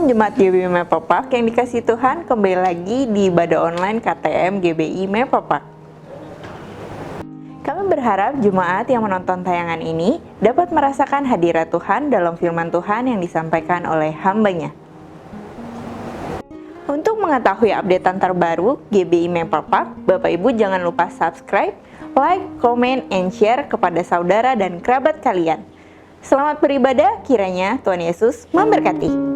Shalom Jemaat GBI Mepapak yang dikasihi Tuhan, kembali lagi di ibadah online KTM GBI Mepapak. Kami berharap jemaat yang menonton tayangan ini dapat merasakan hadirat Tuhan dalam firman Tuhan yang disampaikan oleh hamba-Nya. Untuk mengetahui updatean terbaru GBI Mepapak, Bapak Ibu jangan lupa subscribe, like, comment, and share kepada saudara dan kerabat kalian. Selamat beribadah, kiranya Tuhan Yesus memberkati.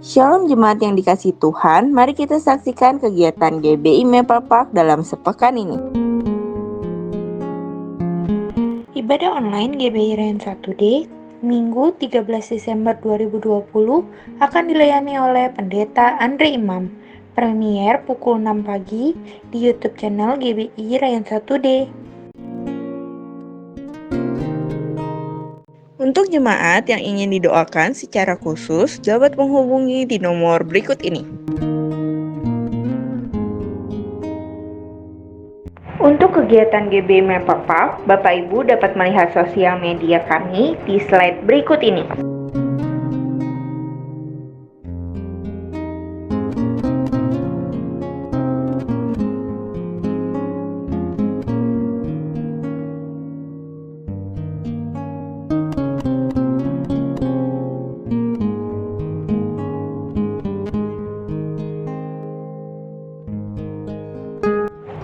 Shalom jemaat yang dikasihi Tuhan, mari kita saksikan kegiatan GBI Mepapak dalam sepekan ini. Ibadah online GBI Rayon 1D, Minggu 13 Desember 2020 akan dilayani oleh Pendeta Andre Imam. Premier pukul 6 pagi di YouTube channel GBI Rayon 1D. Untuk jemaat yang ingin didoakan secara khusus, dapat menghubungi di nomor berikut ini. Untuk kegiatan GBI Mepapak, Bapak Ibu dapat melihat sosial media kami di slide berikut ini.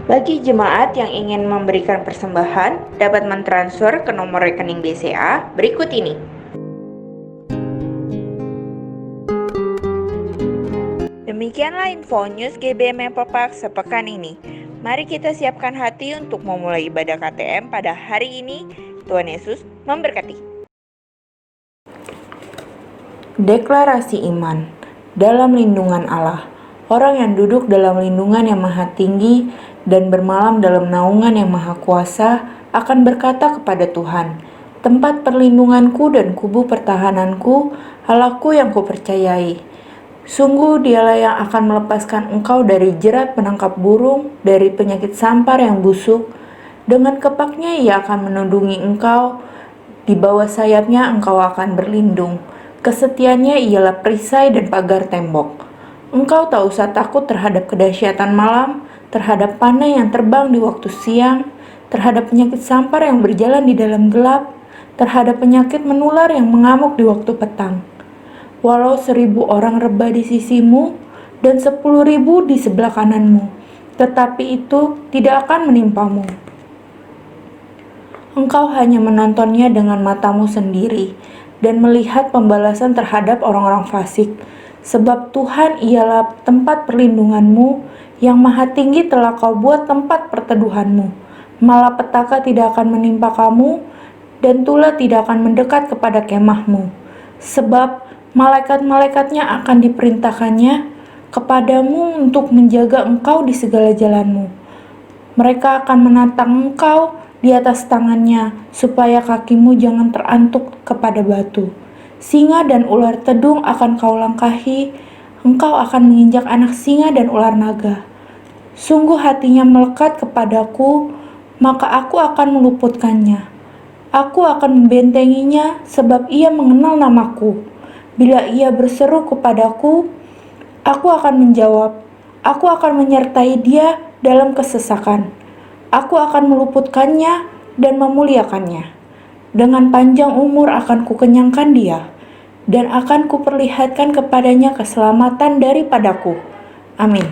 Bagi jemaat yang ingin memberikan persembahan, dapat mentransfer ke nomor rekening BCA berikut ini. Demikianlah info news GBI Mepapak sepekan ini. Mari kita siapkan hati untuk memulai ibadah KTM pada hari ini. Tuhan Yesus memberkati. Deklarasi iman dalam lindungan Allah. Orang yang duduk dalam lindungan yang maha tinggi dan bermalam dalam naungan yang maha kuasa akan berkata kepada Tuhan, tempat perlindunganku dan kubu pertahananku, Allahku yang kupercayai. Sungguh dialah yang akan melepaskan engkau dari jerat penangkap burung, dari penyakit sampar yang busuk. Dengan kepaknya ia akan menundungi engkau, di bawah sayapnya engkau akan berlindung. Kesetiaannya ialah perisai dan pagar tembok. Engkau tak usah takut terhadap kedahsyatan malam, terhadap panah yang terbang di waktu siang, terhadap penyakit sampar yang berjalan di dalam gelap, terhadap penyakit menular yang mengamuk di waktu petang. Walau 1000 orang rebah di sisimu dan 10.000 di sebelah kananmu, tetapi itu tidak akan menimpamu. Engkau hanya menontonnya dengan matamu sendiri dan melihat pembalasan terhadap orang-orang fasik. Sebab Tuhan ialah tempat perlindunganmu, yang maha tinggi telah kau buat tempat perteduhanmu. Malapetaka tidak akan menimpa kamu, dan tulah tidak akan mendekat kepada kemahmu. Sebab malaikat-malaikatnya akan diperintahkannya kepadamu untuk menjaga engkau di segala jalanmu. Mereka akan menatang engkau di atas tangannya, supaya kakimu jangan terantuk kepada batu. Singa dan ular tedung akan kau langkahi, engkau akan menginjak anak singa dan ular naga. Sungguh hatinya melekat kepadaku, maka aku akan meluputkannya. Aku akan membentenginya sebab ia mengenal namaku. Bila ia berseru kepadaku, aku akan menjawab. Aku akan menyertai dia dalam kesesakan. Aku akan meluputkannya dan memuliakannya. Dengan panjang umur akan kukenyangkan dia, dan akan kuperlihatkan kepadanya keselamatan daripadaku. Amin.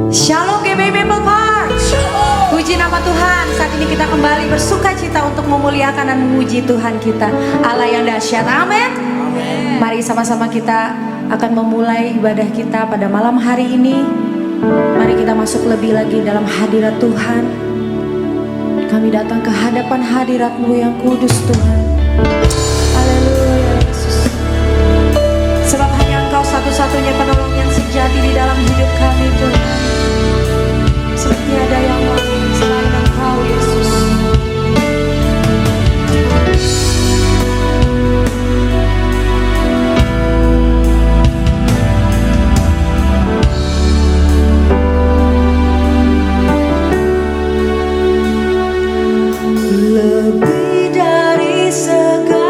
Shalom GBI Mepapak. Puji nama Tuhan. Saat ini kita kembali bersuka cita untuk memuliakan dan memuji Tuhan kita, Allah yang dahsyat. Amin. Mari sama-sama kita akan memulai ibadah kita pada malam hari ini. Mari kita masuk lebih lagi dalam hadirat Tuhan. Kami datang ke hadapan hadirat-Mu yang kudus, Tuhan. Haleluya, Yesus. Sebab hanya Engkau satu-satunya penolong yang sejati di dalam hidup kami, Tuhan. Sebab tiada yang lain selain Engkau, Yesus. Lebih dari segalanya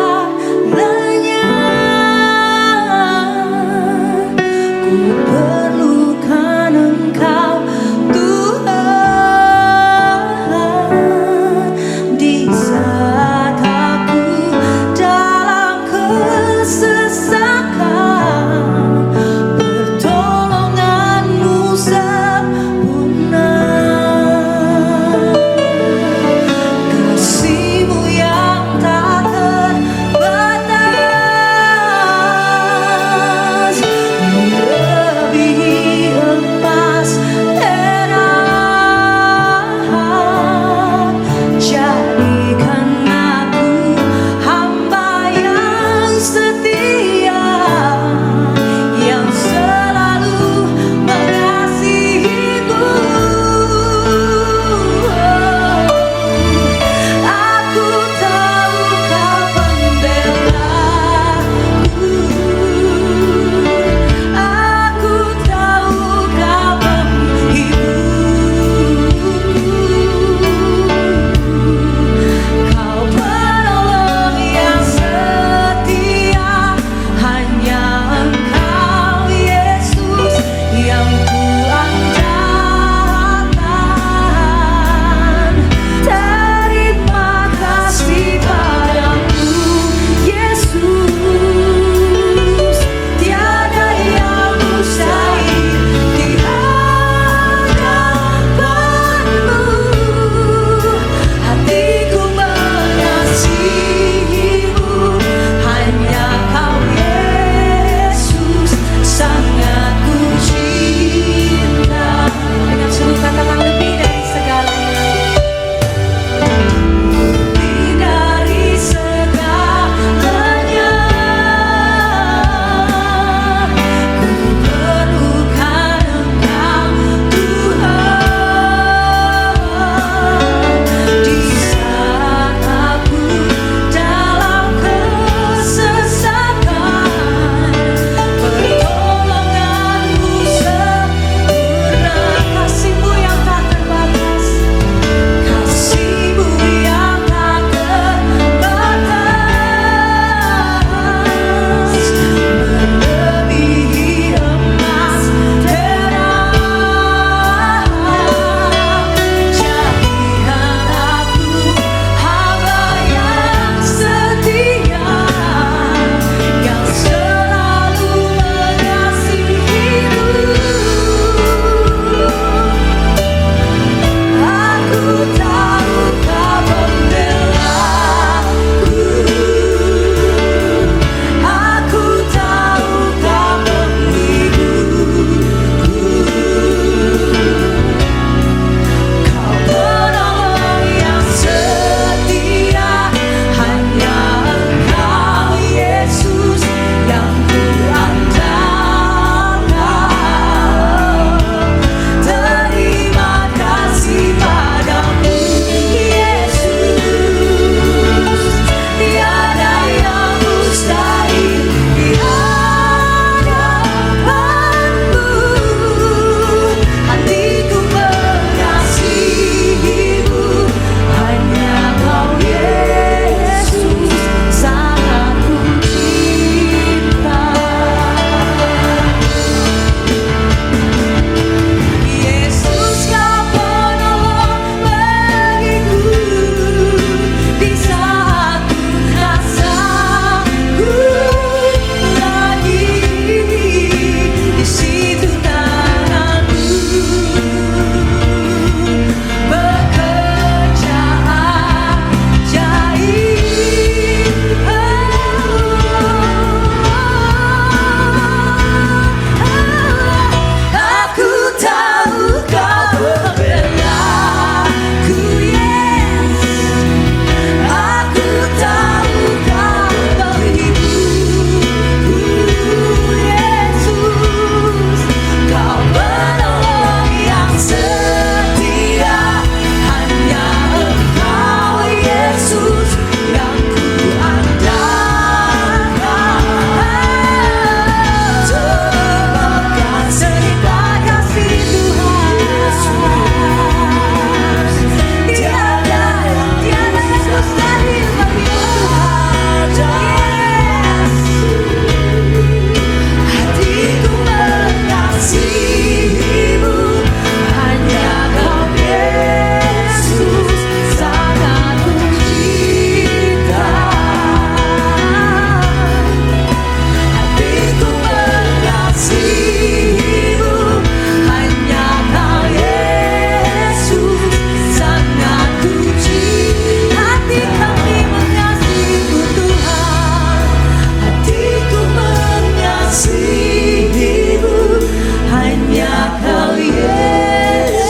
hanya Kau Yesus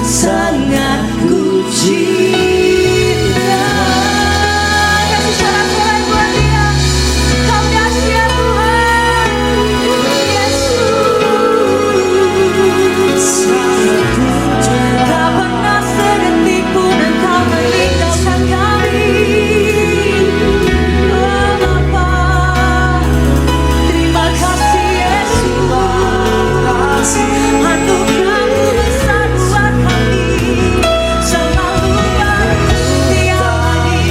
sangat ku cinta. Kasih sorak-sorai buat Dia. Kau dahsyat Tuhan, Yesus. Tak pernah sedetik pun Engkau meninggalkan kami. Oh Bapa, terima kasih Yesus. Anugerah-Mu besar buat kami, selalu baru setiap hari.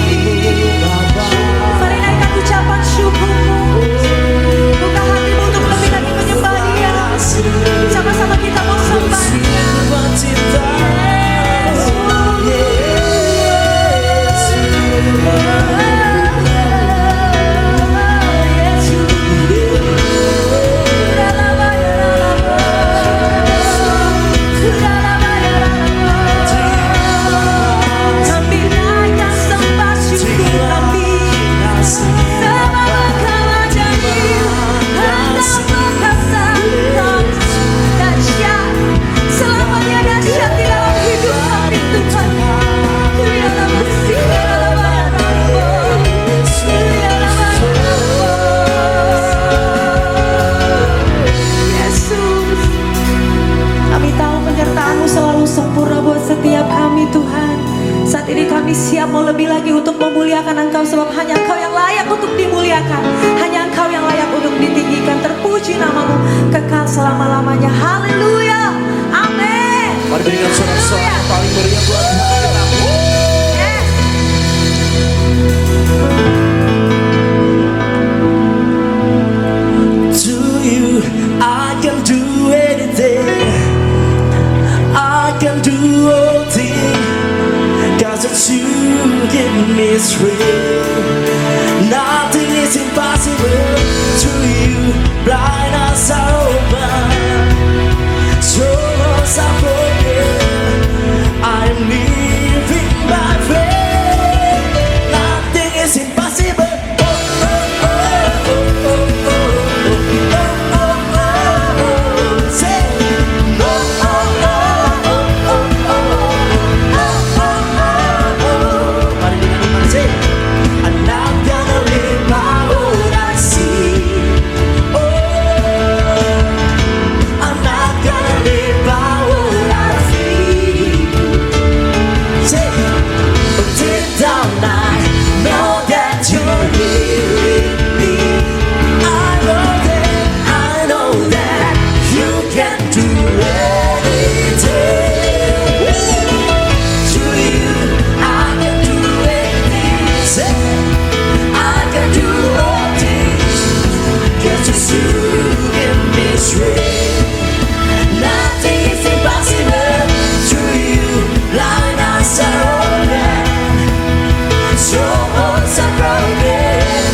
Mari naikkan ucapan syukur-Mu. Buka hatimu untuk lebih lagi menyembah Dia. Sama-sama kita mau sembah Dia. Kami naikkan sembah syukur kami. Sebab Engkau ajaib, Engkau perkasa, Engkau dahsyat. Selamanya dahsyat di dalam hidup kami Tuhan. Biarlah bersih, biarlah bayar-bayar. Biarlah bayar-bayar. Yesus, kami tahu penyertaan-Mu selalu sempurna buat setiap kami Tuhan. Saat ini kami siap mau lebih lagi untuk memuliakan Engkau, sebab hanya Engkau yang layak untuk dimuliakan, hanya Engkau yang layak untuk ditinggikan. Terpuji nama-Mu kekal selama-lamanya. Haleluya, amin. Mari berikan sorak-sorak yang paling meriah buat Tuhan kita. Yes. To you, I can do anything. I can do all things. 'Cause it's you give me strength. Nothing is impossible to you. Blind eyes are open. Souls are broken. I'm living by faith. Nothing is impossible. Oh, oh, oh, oh, oh, oh, oh, oh, oh, oh. Say, no, oh, oh, oh, oh, oh, oh, oh, oh. Mari dengan iman, say, I'm not gonna live by what I see. Oh, I'm not gonna live by what I feel. Say, but deep down I know that you're here with me. I know that you can do anything. To you, I can do anything. Say, I can do all things. 'Cause it's you give me strength. Nothing is impossible to you. Blind eyes are open. Souls are broken.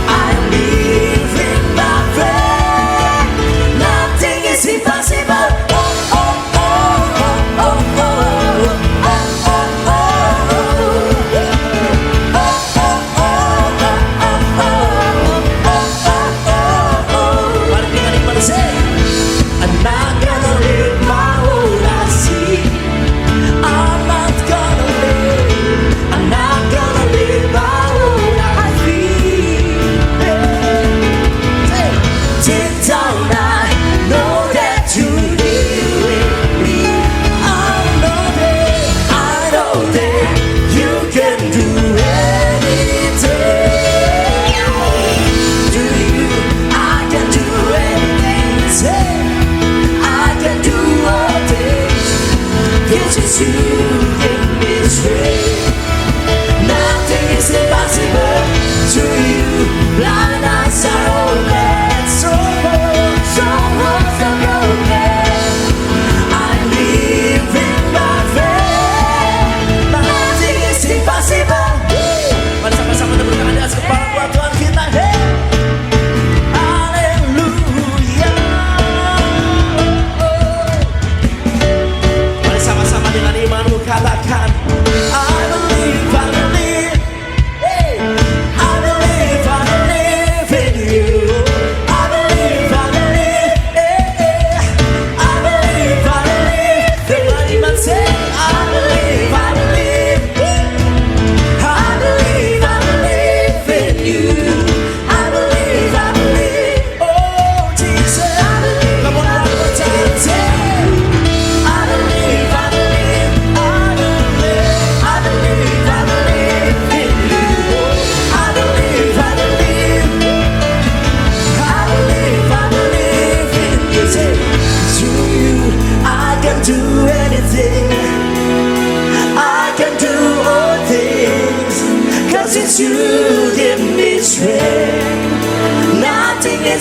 I'm living by faith. Nothing is impossible. Oh, oh, oh, oh, oh, oh, oh, oh, oh, Mari dengan iman, say, I'm not gonna live by what I see. I'm not gonna live by what I feel. Hey, deep down I know that you live with me. I know that you can do anything. To you, I can do anything. Say, I can do all things. 'Cause it's you give me strength. Nothing is impossible to you. Blind eyes are open. Souls are broken. I'm living by faith. Nothing is impossible. Mari sama-sama tepuk tangan di atas kepala buat Tuhan kita. Hey, haleluya. Mari sama-sama dengan imanmu.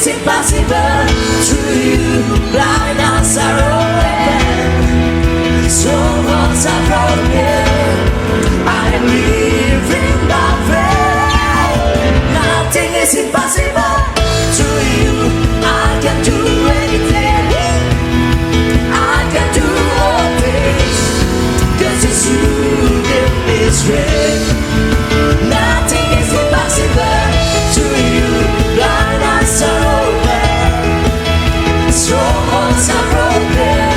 is impossible through you. Blind eyes are open, souls are broken. I am living by faith. Nothing is impossible through you. I can do anything. I can do all things, 'cause it's you give me strength. Nothing is impossible to you. Blind eyes are open, strongholds are broken.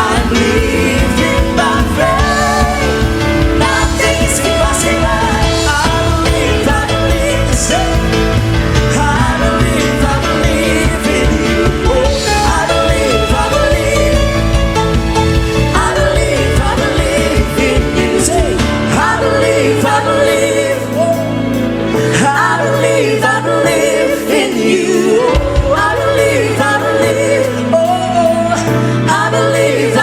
I'm living by faith. Nothing is impossible. I believe, say, I believe in you. Oh, I believe in you. Say, I believe, oh, I believe in you. Oh, I believe, oh, I believe,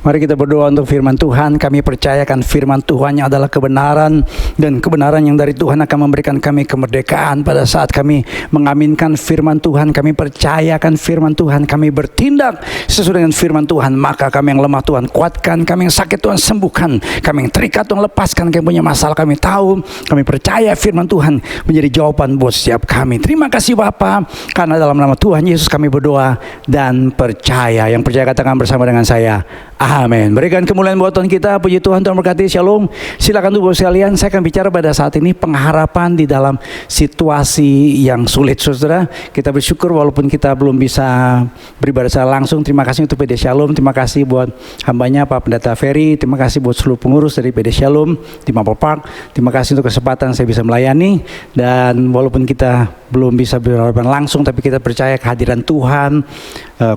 Mari kita berdoa untuk firman Tuhan. Kami percayakan firman Tuhan yang adalah kebenaran, dan kebenaran yang dari Tuhan akan memberikan kami kemerdekaan pada saat kami mengaminkan firman Tuhan. Kami percayakan firman Tuhan, kami bertindak sesuai dengan firman Tuhan. Maka kami yang lemah Tuhan kuatkan, kami yang sakit Tuhan sembuhkan, kami yang terikat Tuhan lepaskan, kami punya masalah kami tahu, kami percaya firman Tuhan menjadi jawaban buat setiap kami. Terima kasih Bapa, karena dalam nama Tuhan Yesus kami berdoa dan percaya. Yang percaya katakan bersama dengan saya, amin. Berikan kemuliaan buat Tuhan kita. Puji Tuhan, Tuhan berkati. Shalom. Silakan tubuh sekalian. Saya akan bicara pada saat ini pengharapan di dalam situasi yang sulit, saudara. Kita bersyukur walaupun kita belum bisa beribadah secara langsung. Terima kasih untuk PD Shalom. Terima kasih buat hambanya Pak Pendeta Ferry. Terima kasih buat seluruh pengurus dari PD Shalom di Maple Park. Terima kasih untuk kesempatan saya bisa melayani. Dan walaupun kita belum bisa berhadapan langsung, tapi kita percaya kehadiran Tuhan,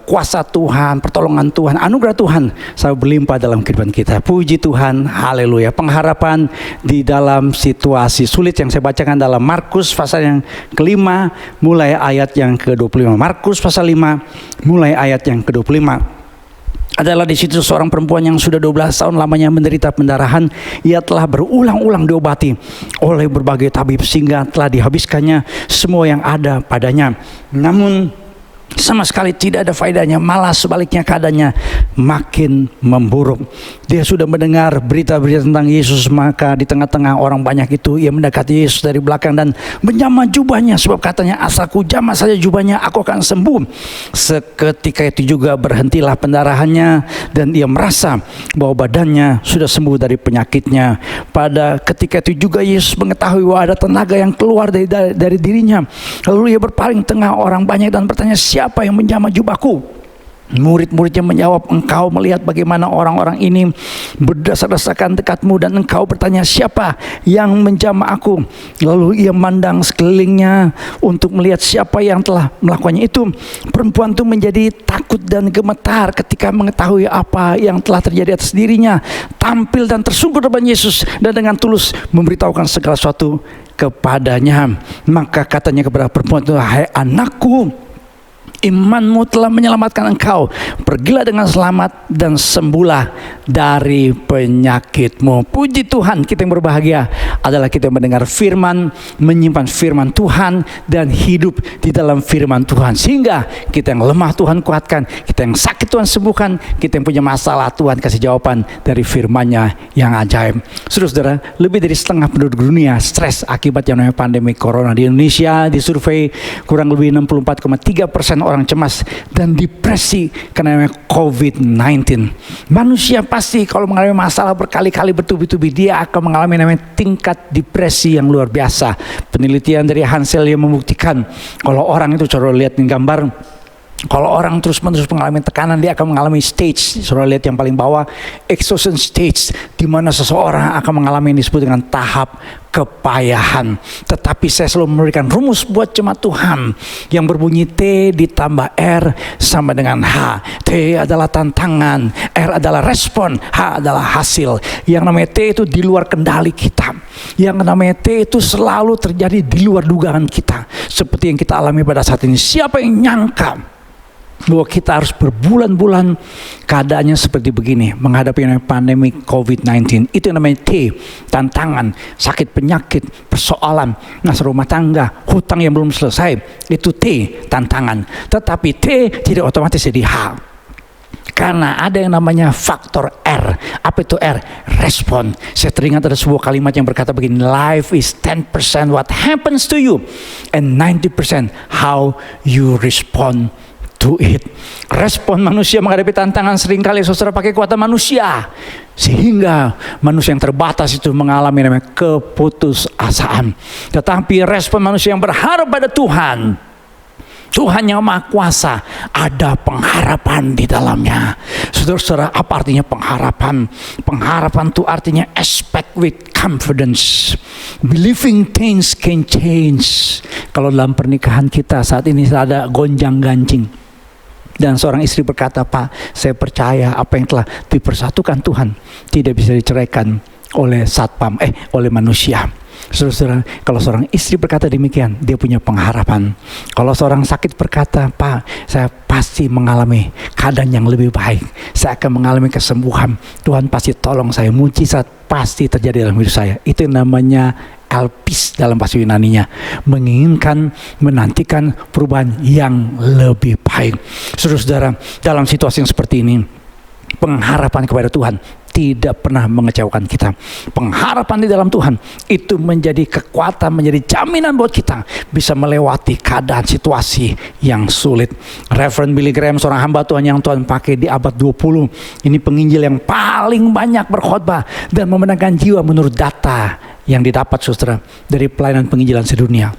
kuasa Tuhan, pertolongan Tuhan, anugerah Tuhan selalu berlimpah dalam kehidupan kita. Puji Tuhan, haleluya. Pengharapan di dalam situasi sulit yang saya bacakan dalam Markus pasal yang kelima mulai ayat yang ke-25. Markus pasal 5 mulai ayat yang ke-25. Adalah di situ seorang perempuan yang sudah 12 tahun lamanya menderita pendarahan. Ia telah berulang-ulang diobati oleh berbagai tabib sehingga telah dihabiskannya semua yang ada padanya. Namun sama sekali tidak ada faedahnya, malah sebaliknya keadaannya makin memburuk. Dia sudah mendengar berita-berita tentang Yesus, maka di tengah-tengah orang banyak itu ia mendekati Yesus dari belakang dan menjamah jubahnya, sebab katanya, asalku jamah saja jubahnya aku akan sembuh. Seketika itu juga berhentilah pendarahannya dan ia merasa bahwa badannya sudah sembuh dari penyakitnya. Pada ketika itu juga Yesus mengetahui bahwa ada tenaga yang keluar dari dirinya. Lalu ia berpaling tengah orang banyak dan bertanya, siapa yang menjamah jubahku? Murid-muridnya menjawab, engkau melihat bagaimana orang-orang ini berdesak-desakan dekatmu dan engkau bertanya, siapa yang menjamah aku? Lalu ia memandang sekelilingnya untuk melihat siapa yang telah melakukannya itu. Perempuan itu menjadi takut dan gemetar ketika mengetahui apa yang telah terjadi atas dirinya. Tampil dan tersungkur depan Yesus dan dengan tulus memberitahukan segala sesuatu kepadanya. Maka katanya kepada perempuan itu, hai anakku, imanmu telah menyelamatkan engkau. Pergilah dengan selamat dan sembuhlah dari penyakitmu. Puji Tuhan, kita yang berbahagia adalah kita yang mendengar firman, menyimpan firman Tuhan, dan hidup di dalam firman Tuhan. Sehingga kita yang lemah Tuhan kuatkan, kita yang sakit Tuhan sembuhkan, kita yang punya masalah Tuhan kasih jawaban dari firman-Nya yang ajaib. Saudara-saudara, lebih dari setengah penduduk dunia stres akibat yang namanya pandemi corona. Di Indonesia disurvei kurang lebih 64,3% orang cemas dan depresi karena COVID-19. Manusia pasti kalau mengalami masalah berkali-kali bertubi-tubi, dia akan mengalami namanya tingkat depresi yang luar biasa. Penelitian dari Hansel yang membuktikan kalau orang itu, coba lihat di gambar, kalau orang terus-menerus mengalami tekanan, dia akan mengalami stage. Saudara lihat yang paling bawah, exhaustion stage, di mana seseorang akan mengalami yang disebut dengan tahap kepayahan. Tetapi saya selalu memberikan rumus buat jemaat Tuhan yang berbunyi T ditambah R sama dengan H. T adalah tantangan, R adalah respon, H adalah hasil. Yang namanya T itu di luar kendali kita. Yang namanya T itu selalu terjadi di luar dugaan kita. Seperti yang kita alami pada saat ini. Siapa yang nyangka bahwa kita harus berbulan-bulan keadaannya seperti begini, menghadapi pandemi COVID-19. Itu yang namanya T, tantangan, sakit penyakit, persoalan, masalah rumah tangga, hutang yang belum selesai. Itu T, tantangan. Tetapi T tidak otomatis jadi H, karena ada yang namanya faktor R. Apa itu R? Respon. Saya teringat ada sebuah kalimat yang berkata begini, life is 10% what happens to you and 90% how you respond to it. Respon manusia menghadapi tantangan seringkali saudara pakai kekuatan manusia, sehingga manusia yang terbatas itu mengalami namanya keputusasaan. Tetapi respon manusia yang berharap pada Tuhan, Tuhan yang Maha Kuasa, ada pengharapan di dalamnya. Saudara-saudara, apa artinya pengharapan? Pengharapan itu artinya expect with confidence. Believing things can change. Kalau dalam pernikahan kita saat ini ada gonjang-ganjing, dan seorang istri berkata, Pak, saya percaya apa yang telah dipersatukan Tuhan tidak bisa diceraikan oleh satpam, oleh manusia. Saudara, kalau seorang istri berkata demikian, dia punya pengharapan. Kalau seorang sakit berkata, Pak, saya pasti mengalami keadaan yang lebih baik, saya akan mengalami kesembuhan, Tuhan pasti tolong saya, mujizat pasti terjadi dalam hidup saya. Itu namanya elpis dalam bahasa Yunaninya, menginginkan, menantikan perubahan yang lebih baik. Saudara, dalam situasi yang seperti ini, pengharapan kepada Tuhan tidak pernah mengecewakan kita. Pengharapan di dalam Tuhan itu menjadi kekuatan, menjadi jaminan buat kita bisa melewati keadaan situasi yang sulit. Reverend Billy Graham, seorang hamba Tuhan yang Tuhan pakai di abad 20, ini penginjil yang paling banyak berkhotbah dan memenangkan jiwa menurut data yang didapat, saudara, dari pelayanan penginjilan sedunia.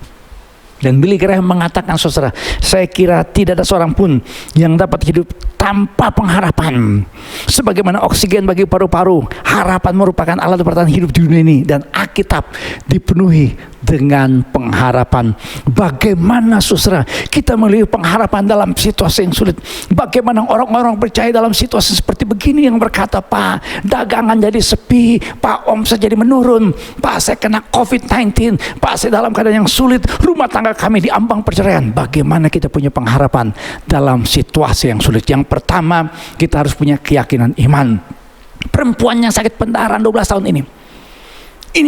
Dan Billy Graham mengatakan, saudara, saya kira tidak ada seorang pun yang dapat hidup tanpa pengharapan. Sebagaimana oksigen bagi paru-paru, harapan merupakan alat bertahan hidup di dunia ini. Dan Alkitab dipenuhi dengan pengharapan. Bagaimana, saudara, kita melihat pengharapan dalam situasi yang sulit? Bagaimana orang-orang percaya dalam situasi seperti begini yang berkata, Pak, dagangan jadi sepi, Pak, omset jadi menurun, Pak, saya kena COVID-19, Pak, saya dalam keadaan yang sulit, rumah tangga kami diambang perceraian. Bagaimana kita punya pengharapan dalam situasi yang sulit? Yang pertama, kita harus punya keyakinan iman. Perempuan yang sakit pendarahan 12 tahun ini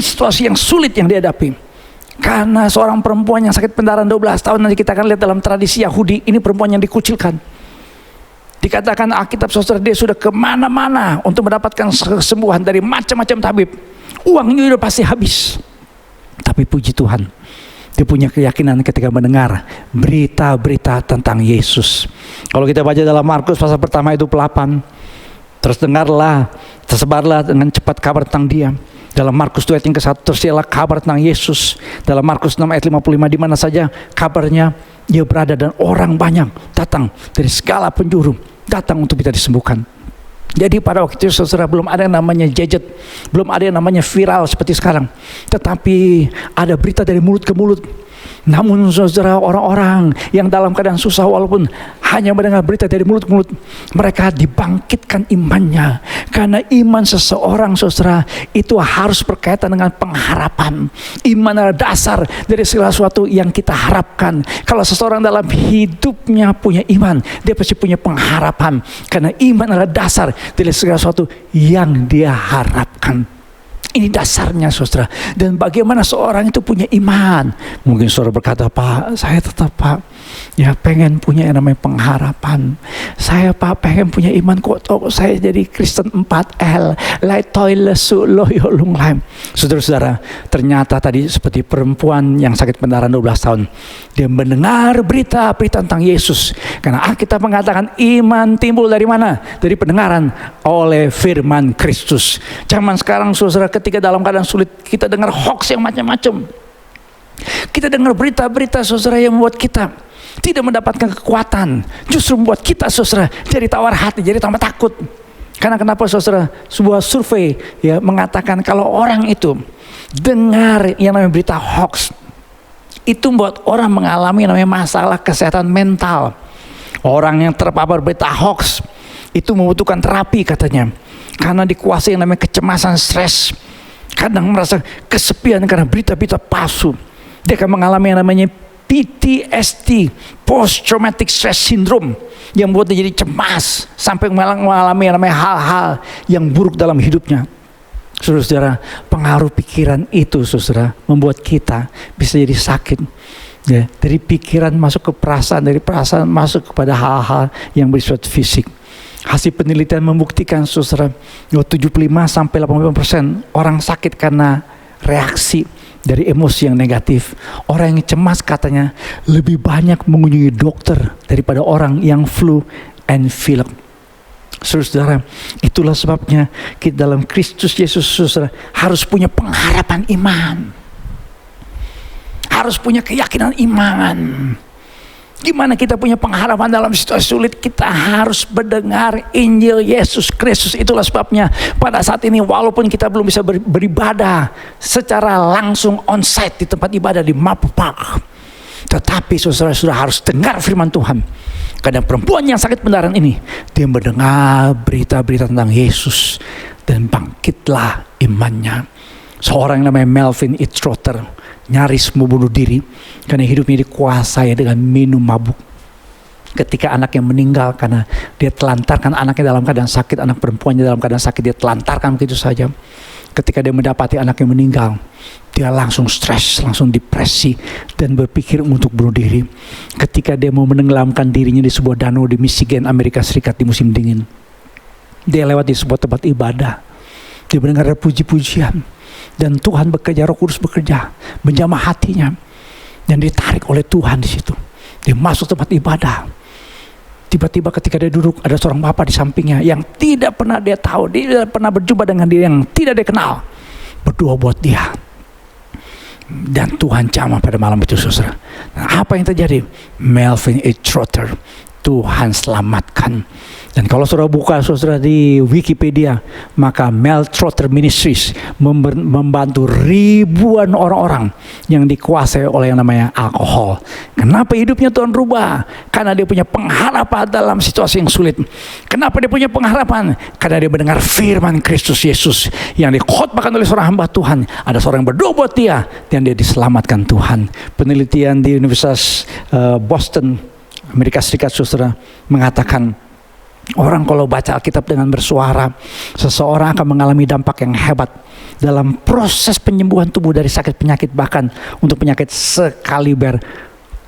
situasi yang sulit yang dihadapi. Karena seorang perempuan yang sakit pendarahan 12 tahun, nanti kita akan lihat dalam tradisi Yahudi, ini perempuan yang dikucilkan. Dikatakan Alkitab, saudara, dia sudah kemana-mana untuk mendapatkan kesembuhan dari macam-macam tabib. Uangnya sudah pasti habis. Tapi puji Tuhan, dia punya keyakinan ketika mendengar berita-berita tentang Yesus. Kalau kita baca dalam Markus pasal pertama itu 8, terus dengarlah, tersebarlah dengan cepat kabar tentang dia. Dalam Markus 2 ayat yang ke-1, tersiarlah kabar tentang Yesus. Dalam Markus 6 ayat 55, di mana saja kabarnya dia berada dan orang banyak datang dari segala penjuru, datang untuk bisa disembuhkan. Jadi pada waktu itu, saudara, belum ada yang namanya gadget, belum ada yang namanya viral seperti sekarang. Tetapi ada berita dari mulut ke mulut. Namun, saudara, orang-orang yang dalam keadaan susah, walaupun hanya mendengar berita dari mulut ke mulut, mereka dibangkitkan imannya. Karena iman seseorang, saudara, itu harus berkaitan dengan pengharapan. Iman adalah dasar dari segala sesuatu yang kita harapkan. Kalau seseorang dalam hidupnya punya iman, dia pasti punya pengharapan. Karena iman adalah dasar dari segala sesuatu yang dia harapkan. Ini dasarnya, saudara. Dan bagaimana seorang itu punya iman? Mungkin saudara berkata, Pak, saya tetap, Pak, ya pengen punya yang namanya pengharapan. Saya, Pak, pengen punya iman kok. Saya jadi Kristen 4L, lai toilet su loyo lung laim. Saudara-saudara, ternyata tadi seperti perempuan yang sakit pendarahan 12 tahun, dia mendengar berita-berita tentang Yesus. Karena Alkitab mengatakan iman timbul dari mana? Dari pendengaran oleh firman Kristus. Zaman sekarang, saudara, ketika dalam keadaan sulit, kita dengar hoax yang macam-macam. Kita dengar berita-berita, saudara, yang membuat kita tidak mendapatkan kekuatan. Justru membuat kita, saudara, jadi tawar hati, jadi tambah takut. Karena kenapa, saudara? Sebuah survei ya mengatakan kalau orang itu dengar yang namanya berita hoax, itu membuat orang mengalami yang namanya masalah kesehatan mental. Orang yang terpapar berita hoax itu membutuhkan terapi, katanya. Karena dikuasai yang namanya kecemasan, stres. Kadang merasa kesepian karena berita-berita palsu. Dia akan mengalami yang namanya PTSD, Post Traumatic Stress Syndrome, yang membuat dia jadi cemas sampai mengalami yang namanya hal-hal yang buruk dalam hidupnya. Saudara-saudara, pengaruh pikiran itu, saudara, membuat kita bisa jadi sakit. Ya, dari pikiran masuk ke perasaan, dari perasaan masuk kepada hal-hal yang bersifat fisik. Hasil penelitian membuktikan, saudara, 75-85% orang sakit karena reaksi dari emosi yang negatif. Orang yang cemas, katanya, lebih banyak mengunjungi dokter daripada orang yang flu and pilek. Saudara, itulah sebabnya kita dalam Kristus Yesus, saudara, harus punya pengharapan iman. Harus punya keyakinan iman. Gimana kita punya pengharapan dalam situasi sulit? Kita harus mendengar Injil Yesus Kristus. Itulah sebabnya pada saat ini, walaupun kita belum bisa beribadah secara langsung on-site di tempat ibadah di Maple Park, tetapi saudara sudah harus dengar firman Tuhan. Karena perempuan yang sakit pendarahan ini, dia mendengar berita-berita tentang Yesus, dan bangkitlah imannya. Seorang yang namanya Melvin E. Trotter nyaris mau bunuh diri karena hidupnya dikuasai dengan minum mabuk. Ketika anaknya meninggal karena dia telantarkan anaknya dalam keadaan sakit, anak perempuannya dalam keadaan sakit, dia telantarkan begitu saja. Ketika dia mendapati anaknya meninggal, dia langsung stres, langsung depresi, dan berpikir untuk bunuh diri. Ketika dia mau menenggelamkan dirinya di sebuah danau di Michigan, Amerika Serikat di musim dingin, dia lewat di sebuah tempat ibadah. Dia mendengar puji-pujian, dan Tuhan bekerja, Roh Kudus bekerja, menjamah hatinya, dan ditarik oleh Tuhan di situ. Dia masuk tempat ibadah. Tiba-tiba ketika dia duduk, ada seorang bapak di sampingnya yang tidak pernah dia tahu, dia tidak pernah berjumpa dengan dia, yang tidak dia kenal, berdoa buat dia. Dan Tuhan jamah pada malam itu, saudara. Nah, apa yang terjadi? Melvin E. Trotter, Tuhan selamatkan. Dan kalau saudara buka, saudara, di Wikipedia, maka Mel Trotter Ministries membantu ribuan orang-orang yang dikuasai oleh yang namanya alkohol. Kenapa hidupnya Tuhan rubah? Karena dia punya pengharapan dalam situasi yang sulit. Kenapa dia punya pengharapan? Karena dia mendengar firman Kristus Yesus yang dikhotbahkan oleh seorang hamba Tuhan. Ada seorang yang berdoa buat dia, dan dia diselamatkan Tuhan. Penelitian di Universitas Boston, Amerika Serikat, saudara, mengatakan orang kalau baca Alkitab dengan bersuara, seseorang akan mengalami dampak yang hebat dalam proses penyembuhan tubuh dari sakit penyakit, bahkan untuk penyakit sekaliber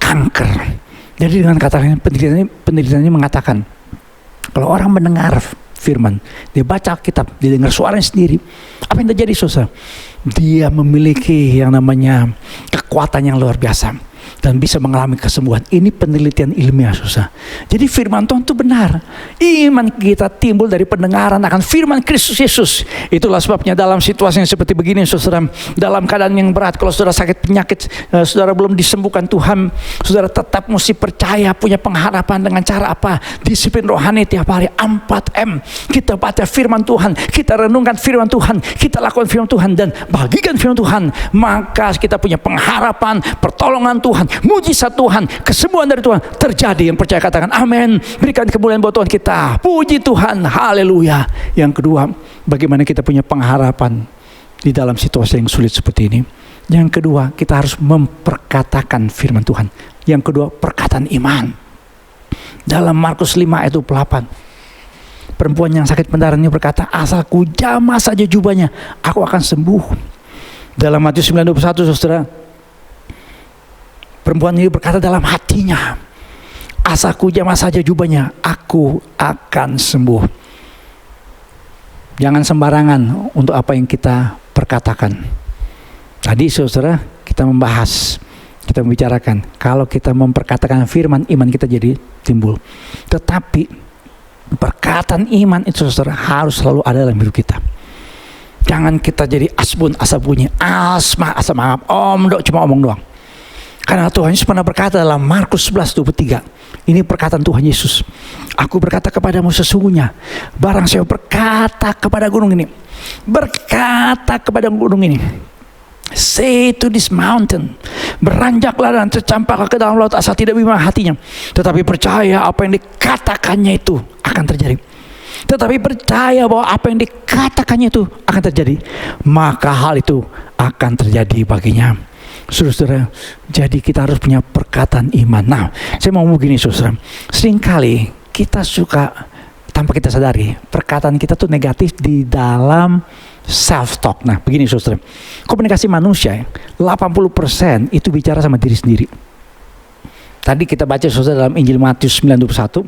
kanker. Jadi dengan kata lain, penelitian ini mengatakan kalau orang mendengar firman, dia baca Alkitab, dia dengar suaranya sendiri, apa yang terjadi, saudara? Dia memiliki yang namanya kekuatan yang luar biasa dan bisa mengalami kesembuhan. Ini penelitian ilmiah, saudara. Jadi firman Tuhan itu benar. Iman kita timbul dari pendengaran akan firman Kristus Yesus. Itulah sebabnya dalam situasi yang seperti begini, saudara, dalam keadaan yang berat, kalau saudara sakit penyakit, saudara belum disembuhkan Tuhan, saudara tetap mesti percaya, punya pengharapan. Dengan cara apa? Disiplin rohani tiap hari, 4M. Kita baca firman Tuhan, kita renungkan firman Tuhan, kita lakukan firman Tuhan, dan bagikan firman Tuhan. Maka kita punya pengharapan, pertolongan Tuhan, mujizat Tuhan, kesembuhan dari Tuhan terjadi. Yang percaya katakan amin. Berikan kemuliaan buat Tuhan kita. Puji Tuhan, haleluya. Yang kedua, bagaimana kita punya pengharapan di dalam situasi yang sulit seperti ini. Yang kedua, kita harus memperkatakan firman Tuhan. Yang kedua, perkataan iman. Dalam Markus 5 ayat 28, perempuan yang sakit pendarahan ini berkata, asalku jamah saja jubahnya, aku akan sembuh. Dalam Matius 9:21, saudara, perempuan ini berkata dalam hatinya, asalku jamah saja jubahnya, aku akan sembuh. Jangan sembarangan untuk apa yang kita perkatakan. Tadi, saudara, kita membahas, kita membicarakan, kalau kita memperkatakan firman, iman kita jadi timbul. Tetapi perkataan iman itu, saudara, harus selalu ada dalam hidup kita. Jangan kita jadi asbun, asabunyi, asma, asamangap, dok, cuma omong doang. Karena Tuhan Yesus pernah berkata dalam Markus 11:23, ini perkataan Tuhan Yesus, aku berkata kepadamu sesungguhnya, barang saya berkata kepada gunung ini, berkata kepada gunung ini, say to this mountain, beranjaklah dan tercampaklah ke dalam laut, asal tidak bimbang hatinya, tetapi percaya apa yang dikatakannya itu akan terjadi. Tetapi percaya bahwa apa yang dikatakannya itu akan terjadi, maka hal itu akan terjadi baginya. Saudara, jadi kita harus punya perkataan iman. Nah, saya mau begini, saudara, seringkali kita suka tanpa kita sadari perkataan kita tuh negatif di dalam self talk. Nah, begini, saudara, komunikasi manusia 80% itu bicara sama diri sendiri. Tadi kita baca, saudara, dalam Injil Matius 9:21,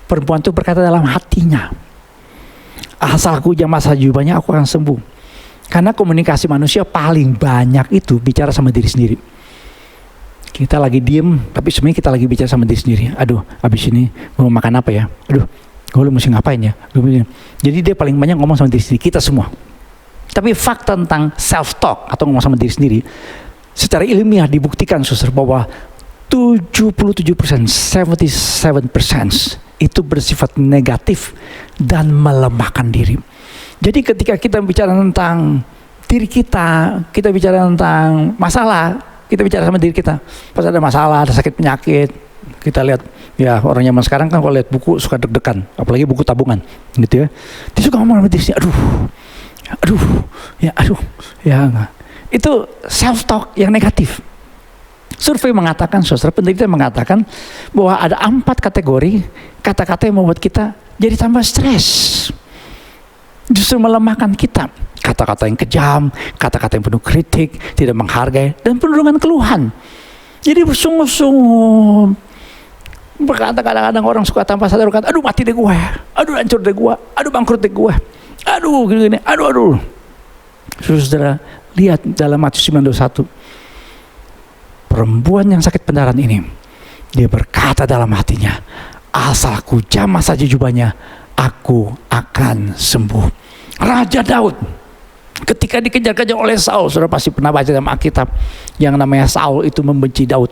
perempuan itu berkata dalam hatinya, asalku jamah saja jubahnya, aku akan sembuh. Karena komunikasi manusia paling banyak itu bicara sama diri sendiri. Kita lagi diem, tapi sebenarnya kita lagi bicara sama diri sendiri. Aduh, habis ini mau makan apa ya? Aduh, gue mesti ngapain ya? Jadi dia paling banyak ngomong sama diri sendiri, kita semua. Tapi fakta tentang self talk atau ngomong sama diri sendiri, secara ilmiah dibuktikan, saudara, bahwa 77%, 77% itu bersifat negatif dan melemahkan diri. Jadi ketika kita bicara tentang diri kita bicara tentang masalah, kita bicara sama diri kita. Pas ada masalah, ada sakit penyakit, kita lihat, ya orang zaman sekarang kan kalau lihat buku suka deg-degan, apalagi buku tabungan, gitu ya. Dia suka ngomong sama diri sendiri, aduh, Itu self talk yang negatif. Survei mengatakan, saudara, penelitian mengatakan bahwa ada 4 kategori kata-kata yang membuat kita jadi tambah stres, justru melemahkan kita. Kata-kata yang kejam, kata-kata yang penuh kritik, tidak menghargai, dan penuh dengan keluhan. Jadi bersungguh-sungguh berkata, kadang-kadang orang suka tanpa sadar berkata, aduh mati deh gue, aduh hancur deh gue, aduh bangkrut deh gue, aduh gini-gini, aduh. Saudara, lihat dalam Matius 9:21, perempuan yang sakit pendarahan ini, dia berkata dalam hatinya, asal aku jamah saja jubahnya, aku akan sembuh. Raja Daud, ketika dikejar-kejar oleh Saul, saudara pasti pernah baca dalam Alkitab, yang namanya Saul itu membenci Daud.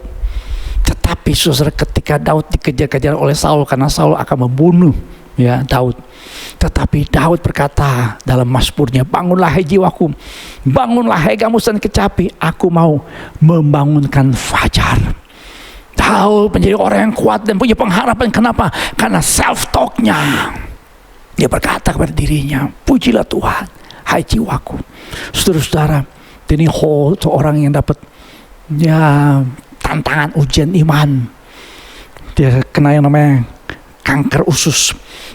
Tetapi saudara, ketika Daud dikejar-kejar oleh Saul, karena Saul akan membunuh Daud, tetapi Daud berkata dalam Mazmurnya, bangunlah hai jiwaku, bangunlah hai kamu dan kecapi, aku mau membangunkan fajar. Daud menjadi orang yang kuat dan punya pengharapan. Kenapa? Karena self talknya. Dia berkata kepada dirinya, pujilah Tuhan hai jiwaku. Saudara-saudara, ini seorang yang dapat tantangan ujian iman. Dia kena yang namanya kanker usus.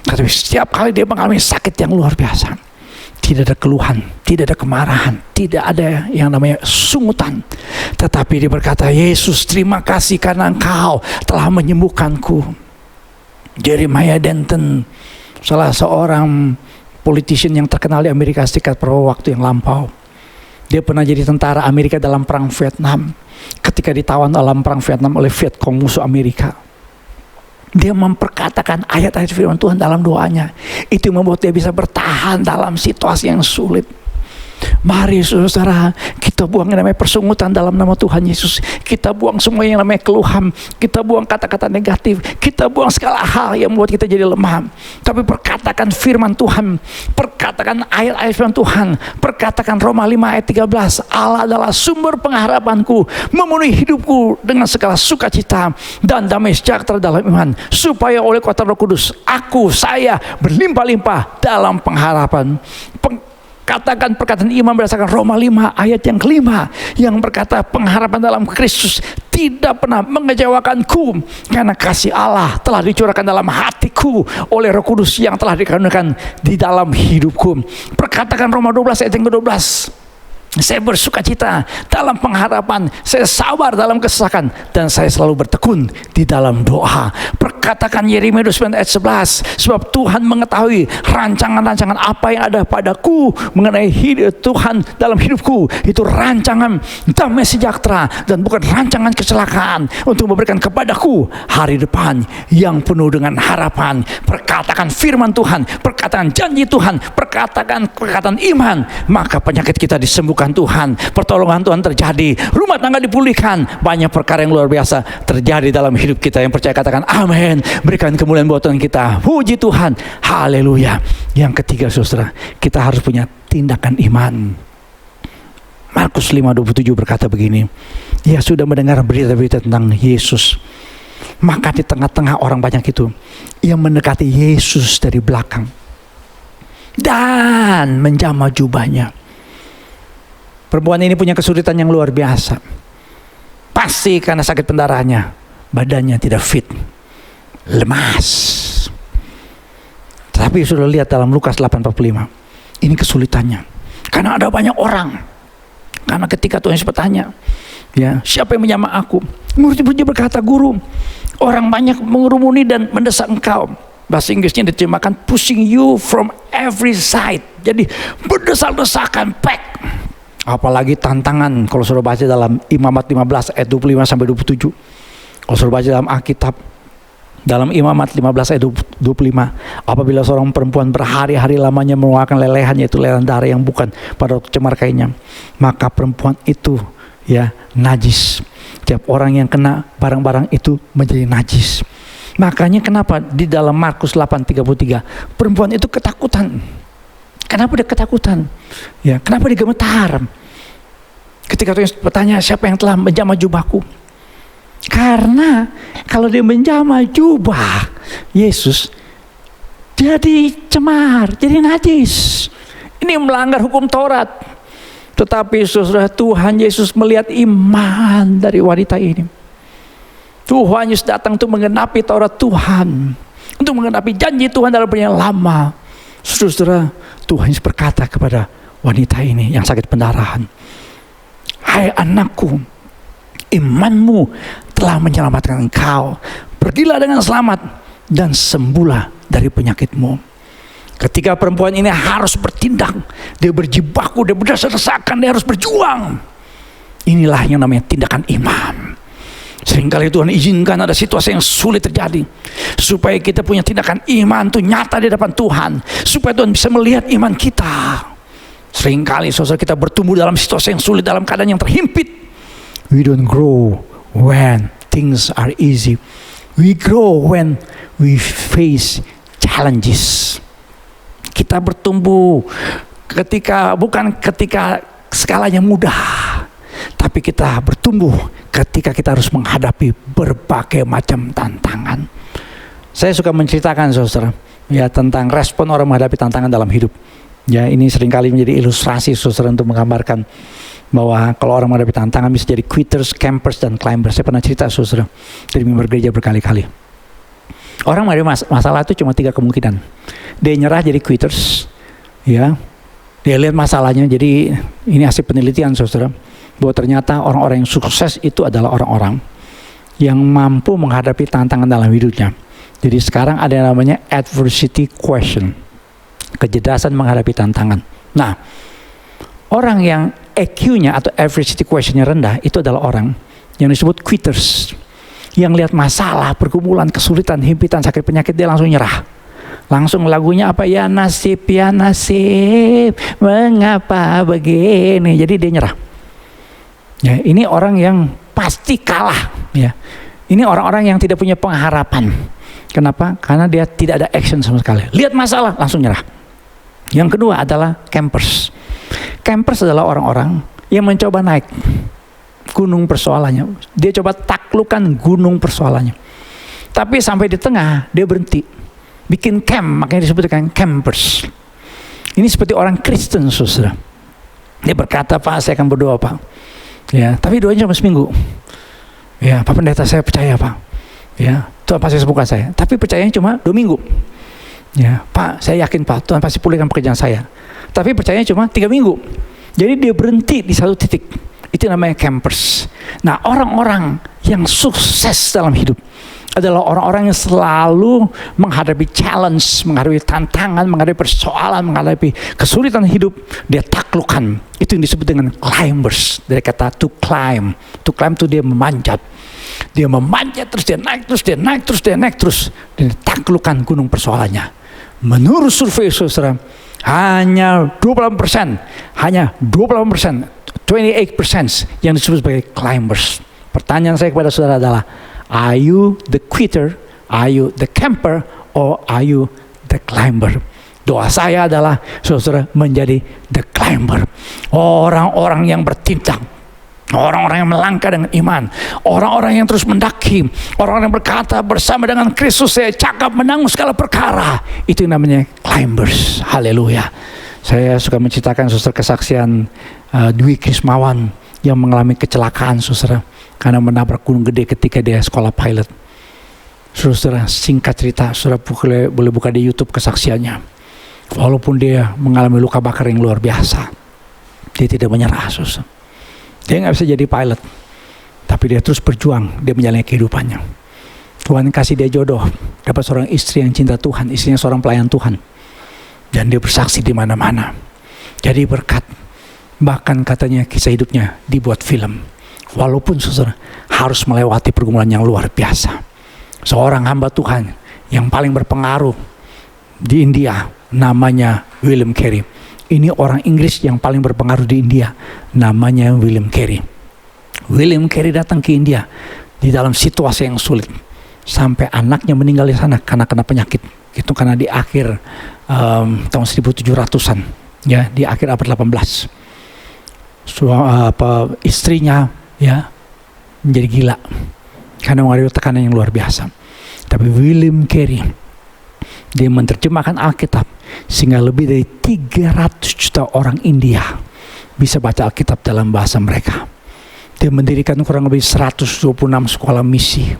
Tapi setiap kali dia mengalami sakit yang luar biasa, tidak ada keluhan, tidak ada kemarahan, tidak ada yang namanya sungutan. Tetapi dia berkata, Yesus terima kasih karena Engkau telah menyembuhkanku. Jeremiah Denton, salah seorang politician yang terkenal di Amerika Serikat pada waktu yang lampau. Dia pernah jadi tentara Amerika dalam perang Vietnam. Ketika ditawan dalam perang Vietnam oleh Vietcong musuh Amerika, dia memperkatakan ayat-ayat firman Tuhan dalam doanya. Itu membuat dia bisa bertahan dalam situasi yang sulit. Mari saudara, kita buang yang namanya persungutan dalam nama Tuhan Yesus. Kita buang semua yang namanya keluhan, kita buang kata-kata negatif, kita buang segala hal yang membuat kita jadi lemah. Tapi perkatakan firman Tuhan, perkatakan ayat-ayat firman Tuhan, perkatakan Roma 5 ayat 13, Allah adalah sumber pengharapanku, memenuhi hidupku dengan segala sukacita dan damai sejahtera dalam iman, supaya oleh kuasa Roh Kudus saya berlimpah-limpah dalam pengharapan. Katakan perkataan iman berdasarkan Roma 5 ayat yang kelima, yang berkata pengharapan dalam Kristus tidak pernah mengecewakanku, karena kasih Allah telah dicurahkan dalam hatiku oleh Roh Kudus yang telah dikaruniakan di dalam hidupku. Perkatakan Roma 12 ayat yang ke-12, saya bersuka cita dalam pengharapan, saya sabar dalam kesesakan, dan saya selalu bertekun di dalam doa. Perkatakan Yeremia 29 ayat 11, sebab Tuhan mengetahui rancangan-rancangan apa yang ada padaku mengenai hidup Tuhan dalam hidupku, itu rancangan damai sejahtera dan bukan rancangan kecelakaan, untuk memberikan kepadaku hari depan yang penuh dengan harapan. Perkatakan firman Tuhan, perkataan janji Tuhan, perkataan iman, maka penyakit kita disembuhkan Tuhan, pertolongan Tuhan terjadi, rumah tangga dipulihkan, banyak perkara yang luar biasa terjadi dalam hidup kita. Yang percaya katakan amin. Berikan kemuliaan buat Tuhan kita, puji Tuhan, haleluya. Yang ketiga saudara, kita harus punya tindakan iman. Markus 5:27 berkata begini, ia sudah mendengar berita-berita tentang Yesus, maka di tengah-tengah orang banyak itu, ia mendekati Yesus dari belakang dan menjamah jubahnya. Perempuan ini punya kesulitan yang luar biasa. Pasti karena sakit pendarahannya, badannya tidak fit, lemas. Tapi sudah lihat dalam Lukas 8:45, ini kesulitannya karena ada banyak orang. Karena ketika Tuhan Yesus bertanya, siapa yang menjamah aku? Murid-muridnya berkata, guru, orang banyak mengerumuni dan mendesak engkau. Bahasa Inggrisnya diterjemahkan pushing you from every side. Jadi berdesak-desakan, pack. Apalagi tantangan kalau sudah baca dalam Imamat 15 ayat 25 sampai 27. Kalau sudah baca dalam Alkitab, dalam Imamat 15 ayat 25, apabila seorang perempuan berhari-hari lamanya mengeluarkan lelehan, yaitu lelehan darah yang bukan pada cemar kainnya, maka perempuan itu najis. Tiap orang yang kena barang-barang itu menjadi najis. Makanya kenapa di dalam Markus 8:33 perempuan itu ketakutan. Kenapa dia ketakutan? Kenapa dia gemetar? Ketika Tuhan bertanya, siapa yang telah menjamah jubahku? Karena kalau dia menjamah jubah Yesus, jadi cemar, jadi najis. Ini melanggar hukum Taurat. Tetapi saudara, Tuhan Yesus melihat iman dari wanita ini. Tuhan Yesus datang untuk menggenapi Taurat Tuhan, untuk menggenapi janji Tuhan dalam perjanjian lama. Saudara, Tuhan Yesus berkata kepada wanita ini yang sakit pendarahan, "Hai anakku, imanmu telah menyelamatkan engkau. Pergilah dengan selamat dan sembuhlah dari penyakitmu." Ketika perempuan ini harus bertindak, dia berjibaku, dia berdesak-desakan, dia harus berjuang. Inilah yang namanya tindakan iman. Seringkali Tuhan izinkan ada situasi yang sulit terjadi supaya kita punya tindakan iman itu nyata di depan Tuhan, supaya Tuhan bisa melihat iman kita. Seringkali saudara, kita bertumbuh dalam situasi yang sulit, dalam keadaan yang terhimpit. We don't grow when things are easy. We grow when we face challenges. Kita bertumbuh bukan ketika skalanya mudah, tapi kita bertumbuh ketika kita harus menghadapi berbagai macam tantangan. Saya suka menceritakan saudara, ya, tentang respon orang menghadapi tantangan dalam hidup. Ya, ini seringkali menjadi ilustrasi saudara untuk menggambarkan bahwa kalau orang menghadapi tantangan bisa jadi quitters, campers, dan climbers. Saya pernah cerita saudara dari member gereja berkali-kali. Orang menghadapi masalah itu cuma 3 kemungkinan. Dia nyerah jadi quitters, ya. Dia lihat masalahnya. Jadi ini hasil penelitian saudara, bahwa ternyata orang-orang yang sukses itu adalah orang-orang yang mampu menghadapi tantangan dalam hidupnya. Jadi sekarang ada yang namanya adversity question, kecerdasan menghadapi tantangan. Nah, orang yang EQ-nya atau adversity question-nya rendah itu adalah orang yang disebut quitters, yang lihat masalah, pergumulan, kesulitan, himpitan, sakit, penyakit, dia langsung nyerah. Langsung lagunya apa? Ya nasib, mengapa begini? Jadi dia nyerah. Ya, ini orang yang pasti kalah. Ya, ini orang-orang yang tidak punya pengharapan. Kenapa? Karena dia tidak ada action sama sekali. Lihat masalah, langsung nyerah. Yang kedua adalah campers. Campers adalah orang-orang yang mencoba naik gunung persoalannya. Dia coba taklukkan gunung persoalannya. Tapi sampai di tengah, dia berhenti. Bikin camp, makanya disebutkan campers. Ini seperti orang Kristen, saudara. Dia berkata, "Pak, saya akan berdoa, Pak. Ya, tapi doanya cuma seminggu. Ya, Pak Pendeta, saya percaya, Pak. Ya, Tuhan pasti sembuhkan saya. Tapi percayanya cuma 2 minggu. Ya, Pak, saya yakin, Pak, Tuhan pasti pulihkan pekerjaan saya. Tapi percayanya cuma 3 minggu. Jadi dia berhenti di satu titik. Itu namanya campers. Nah, orang-orang yang sukses dalam hidup adalah orang-orang yang selalu menghadapi challenge, menghadapi tantangan, menghadapi persoalan, menghadapi kesulitan hidup, dia taklukkan. Itu yang disebut dengan climbers. Dari kata to climb. To climb itu dia memanjat. Dia memanjat terus, dia naik terus, dia naik terus, dia naik terus. Dan taklukkan gunung persoalannya. Menurut survei saudara, hanya 28%, 28% yang disebut sebagai climbers. Pertanyaan saya kepada saudara adalah, are you the quitter, are you the camper, or are you the climber? Doa saya adalah saudara menjadi the climber. Orang-orang yang bertindak, orang-orang yang melangkah dengan iman, orang-orang yang terus mendaki, orang-orang yang berkata bersama dengan Kristus saya cakap menanggung segala perkara. Itu namanya climbers. Haleluya. Saya suka menceritakan saudara kesaksian Dwi Krismawan yang mengalami kecelakaan saudara karena menabrak gunung gede ketika dia sekolah pilot. Saudara, singkat cerita, saudara boleh buka di YouTube kesaksiannya. Walaupun dia mengalami luka bakar yang luar biasa, dia tidak menyerah saudara. Dia nggak bisa jadi pilot, tapi dia terus berjuang, dia menjalani kehidupannya. Tuhan kasih dia jodoh, dapat seorang istri yang cinta Tuhan, istrinya seorang pelayan Tuhan. Dan dia bersaksi di mana-mana. Jadi berkat. Bahkan katanya kisah hidupnya dibuat film. Walaupun saudara harus melewati pergumulan yang luar biasa. Seorang hamba Tuhan yang paling berpengaruh di India namanya William Carey. Ini orang Inggris yang paling berpengaruh di India namanya William Carey. William Carey datang ke India di dalam situasi yang sulit. Sampai anaknya meninggal di sana karena kena penyakit. Itu karena di akhir tahun 1700-an, ya, di akhir abad 18. Istrinya ya menjadi gila karena mengalami tekanan yang luar biasa. Tapi William Carey, dia menerjemahkan Alkitab, sehingga lebih dari 300 juta orang India bisa baca Alkitab dalam bahasa mereka. Dia mendirikan kurang lebih 126 sekolah misi.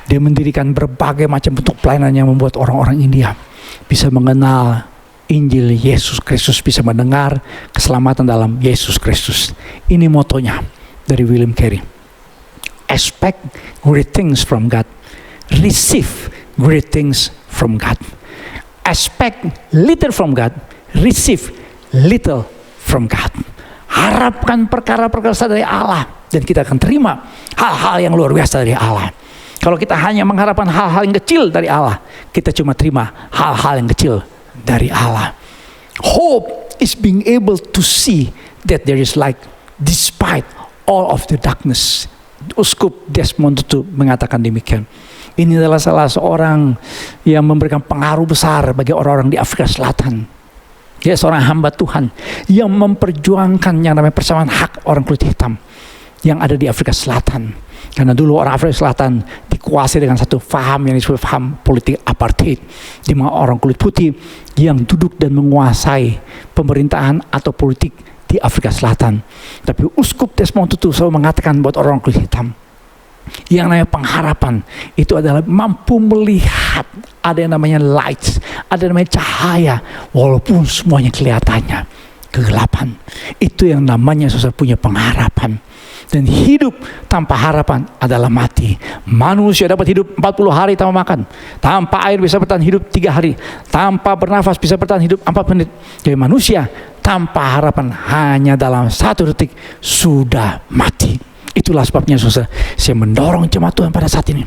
Dia mendirikan berbagai macam bentuk pelayanan yang membuat orang-orang India bisa mengenal Injil Yesus Kristus, bisa mendengar keselamatan dalam Yesus Kristus. Ini motonya dari William Carey. Expect great things from God. Receive great things from God. Expect little from God. Receive little from God. Harapkan perkara-perkara dari Allah, dan kita akan terima hal-hal yang luar biasa dari Allah. Kalau kita hanya mengharapkan hal-hal yang kecil dari Allah, kita cuma terima hal-hal yang kecil dari Allah. Hope is being able to see that there is light despite all of the darkness. Uskup Desmond Tutu mengatakan demikian. Ini adalah salah seorang yang memberikan pengaruh besar bagi orang-orang di Afrika Selatan. Dia seorang hamba Tuhan yang memperjuangkan yang namanya persamaan hak orang kulit hitam yang ada di Afrika Selatan. Karena dulu orang Afrika Selatan dikuasai dengan satu faham yang disebut faham politik apartheid, di mana orang kulit putih yang duduk dan menguasai pemerintahan atau politik di Afrika Selatan. Tapi Uskup Desmond Tutu selalu mengatakan buat orang kulit hitam, yang namanya pengharapan itu adalah mampu melihat ada yang namanya light, ada yang namanya cahaya, walaupun semuanya kelihatannya kegelapan. Itu yang namanya saudara punya pengharapan. Dan hidup tanpa harapan adalah mati. Manusia dapat hidup 40 hari tanpa makan, tanpa air bisa bertahan hidup 3 hari, tanpa bernafas bisa bertahan hidup 4 menit. Jadi manusia tanpa harapan hanya dalam 1 detik sudah mati. Itulah sebabnya saudara, saya mendorong jemaat Tuhan pada saat ini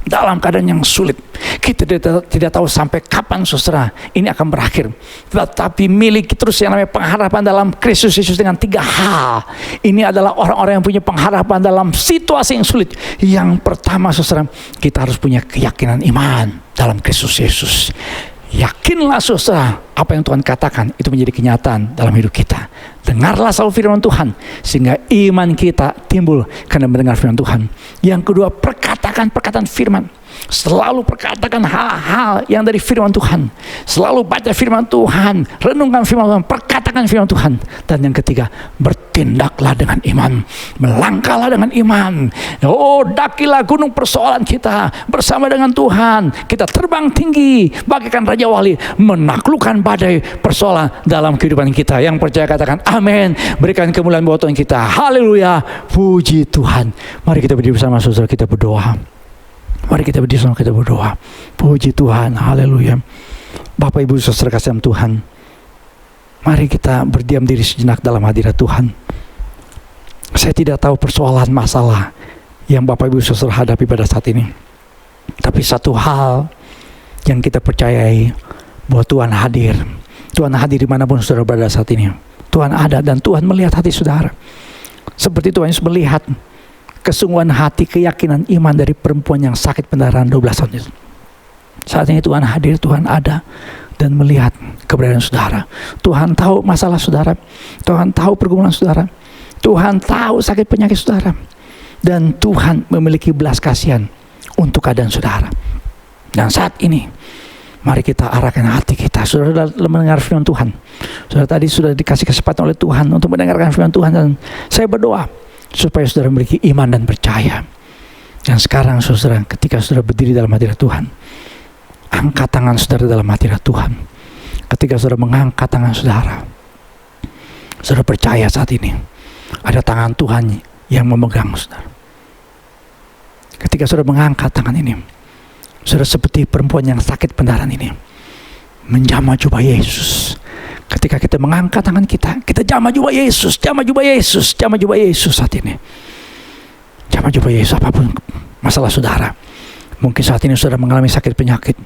dalam keadaan yang sulit. Kita tidak tahu sampai kapan saudara ini akan berakhir, tetapi miliki terus yang namanya pengharapan dalam Kristus Yesus dengan 3 hal. Ini adalah orang-orang yang punya pengharapan dalam situasi yang sulit. Yang pertama saudara, kita harus punya keyakinan iman dalam Kristus Yesus. Yakinlah saudara, apa yang Tuhan katakan itu menjadi kenyataan dalam hidup kita. Dengarlah selalu firman Tuhan, sehingga iman kita timbul karena mendengar firman Tuhan. Yang kedua, perkatakan perkataan firman. Selalu perkatakan hal-hal yang dari firman Tuhan. Selalu baca firman Tuhan, renungkan firman Tuhan, perkatakan firman Tuhan. Dan yang ketiga, bertindaklah dengan iman, melangkahlah dengan iman. Oh, dakilah gunung persoalan kita bersama dengan Tuhan. Kita terbang tinggi bagaikan Raja Wali, menaklukkan badai persoalan dalam kehidupan kita. Yang percaya katakan amin. Berikan kemuliaan buat Tuhan kita. Haleluya, puji Tuhan. Mari kita berdiri bersama saudara, kita berdoa. Mari kita berdiri sama, kita berdoa. Puji Tuhan, haleluya. Bapak Ibu saudara kasih Tuhan, mari kita berdiam diri sejenak dalam hadirat Tuhan. Saya tidak tahu persoalan masalah yang Bapak Ibu saudara hadapi pada saat ini, tapi satu hal yang kita percayai, bahwa Tuhan hadir. Tuhan hadir dimanapun saudara berada saat ini. Tuhan ada dan Tuhan melihat hati saudara. Seperti Tuhan Yesus melihat kesungguhan hati, keyakinan iman dari perempuan yang sakit pendarahan 12 tahun itu. Saat ini Tuhan hadir, Tuhan ada dan melihat keberadaan saudara. Tuhan tahu masalah saudara, Tuhan tahu pergumulan saudara, Tuhan tahu sakit penyakit saudara, dan Tuhan memiliki belas kasihan untuk keadaan saudara. Dan saat ini mari kita arahkan hati kita. Saudara sudah mendengar firman Tuhan, saudara tadi sudah dikasih kesempatan oleh Tuhan untuk mendengarkan firman Tuhan, dan saya berdoa supaya saudara memiliki iman dan percaya. Dan sekarang saudara, ketika saudara berdiri dalam hadirat Tuhan, angkat tangan saudara dalam hadirat Tuhan. Ketika saudara mengangkat tangan saudara, saudara percaya saat ini ada tangan Tuhan yang memegang saudara. Ketika saudara mengangkat tangan ini, saudara seperti perempuan yang sakit pendarahan ini menjamah jubah Yesus. Ketika kita mengangkat tangan kita jamah jubah Yesus, jamah jubah Yesus, jamah jubah Yesus saat ini. Jamah jubah Yesus apapun masalah saudara. Mungkin saat ini saudara mengalami sakit penyakit.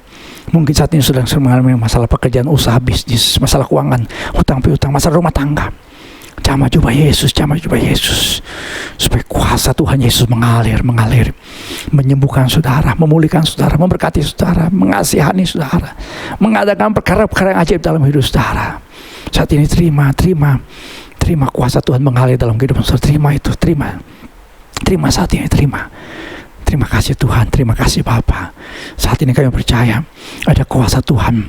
Mungkin saat ini saudara mengalami masalah pekerjaan, usaha, bisnis, masalah keuangan, hutang piutang, masalah rumah tangga. Jamah jubah Yesus, jamah jubah Yesus. Supaya kuasa Tuhan Yesus mengalir, menyembuhkan saudara, memulihkan saudara, memberkati saudara, mengasihani saudara, mengadakan perkara-perkara yang ajaib dalam hidup saudara. Saat ini terima kuasa Tuhan mengalir dalam kehidupan saudara. Terima itu, terima saat ini, terima. Terima kasih Tuhan, terima kasih Bapa. Saat ini kami percaya ada kuasa Tuhan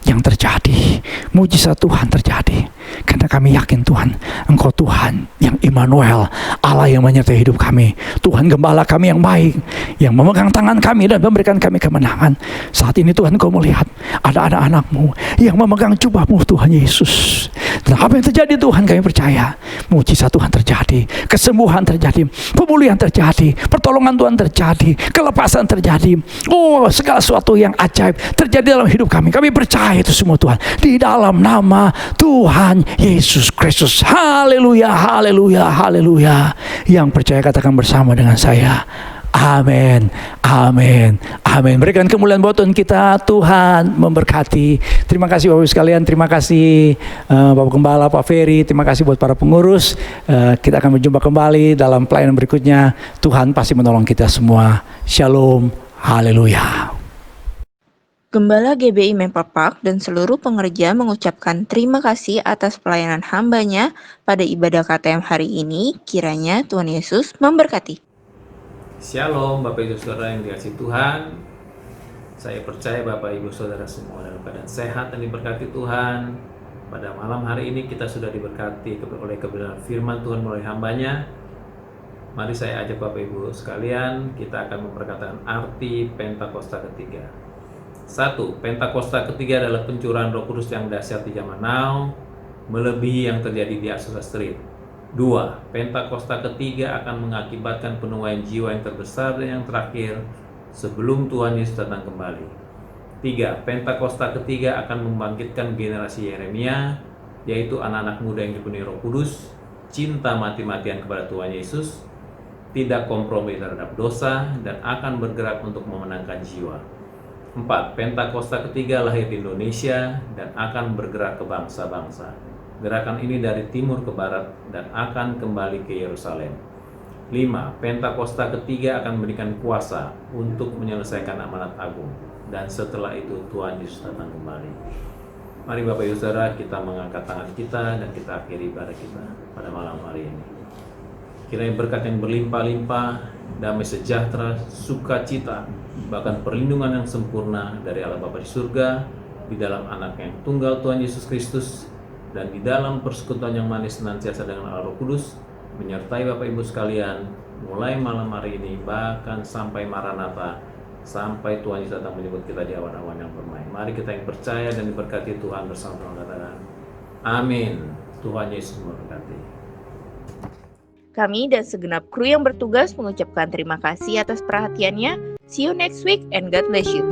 yang terjadi, mujizat Tuhan terjadi. Karena kami yakin Tuhan, Engkau Tuhan yang Immanuel, Allah yang menyertai hidup kami, Tuhan Gembala kami yang baik, yang memegang tangan kami dan memberikan kami kemenangan. Saat ini Tuhan, Engkau melihat ada anak-anak-Mu yang memegang jubah-Mu, Tuhan Yesus. Dan apa yang terjadi Tuhan, kami percaya mujizat Tuhan terjadi, kesembuhan terjadi, pemulihan terjadi, pertolongan Tuhan terjadi, kelepasan terjadi. Oh, segala sesuatu yang ajaib terjadi dalam hidup kami. Kami percaya itu semua Tuhan, di dalam nama Tuhan Yesus Kristus. Haleluya, haleluya, haleluya. Yang percaya katakan bersama dengan saya, amin, amin, amin. Berikan kemuliaan buat Tuhan kita. Tuhan memberkati. Terima kasih Bapak Ibu sekalian. Terima kasih Bapak Gembala, Pak Ferry. Terima kasih buat para pengurus. Kita akan berjumpa kembali dalam pelayanan berikutnya. Tuhan pasti menolong kita semua. Shalom, haleluya. Gembala GBI Maple Park dan seluruh pengerja mengucapkan terima kasih atas pelayanan hambanya pada ibadah KTM hari ini. Kiranya Tuhan Yesus memberkati. Shalom Bapak Ibu Saudara yang dikasihi Tuhan. Saya percaya Bapak Ibu Saudara semua dalam keadaan sehat dan diberkati Tuhan. Pada malam hari ini kita sudah diberkati oleh kebenaran firman Tuhan melalui hambanya. Mari saya ajak Bapak Ibu sekalian, kita akan memperkatakan arti Pentakosta ketiga. 1. Pentakosta ketiga adalah pencurahan Roh Kudus yang dahsyat di zaman now, melebihi yang terjadi di Azusa Street. 2. Pentakosta ketiga akan mengakibatkan penuaian jiwa yang terbesar dan yang terakhir sebelum Tuhan Yesus datang kembali. 3. Pentakosta ketiga akan membangkitkan generasi Yeremia, yaitu anak-anak muda yang dipenuhi Roh Kudus, cinta mati-matian kepada Tuhan Yesus, tidak kompromi terhadap dosa, dan akan bergerak untuk memenangkan jiwa. 4. Pentakosta ketiga lahir di Indonesia dan akan bergerak ke bangsa-bangsa. Gerakan ini dari timur ke barat dan akan kembali ke Yerusalem. 5. Pentakosta ketiga akan memberikan kuasa untuk menyelesaikan amanat agung. Dan setelah itu Tuhan Yesus datang kembali. Mari Bapak Ibu Saudara, kita mengangkat tangan kita dan kita akhiri ibadah kita pada malam hari ini. Kiranya berkat yang berlimpah-limpah, damai sejahtera, sukacita, bahkan perlindungan yang sempurna dari Allah Bapa di surga, di dalam anak yang tunggal Tuhan Yesus Kristus, dan di dalam persekutuan yang manis senantiasa dengan Allah Roh Kudus, menyertai Bapak Ibu sekalian, mulai malam hari ini, bahkan sampai Maranatha, sampai Tuhan Yesus datang menyebut kita di awan-awan yang permai. Mari kita yang percaya dan diberkati Tuhan bersama-sama katakan, amin. Tuhan Yesus memberkati. Kami dan segenap kru yang bertugas mengucapkan terima kasih atas perhatiannya. See you next week and God bless you.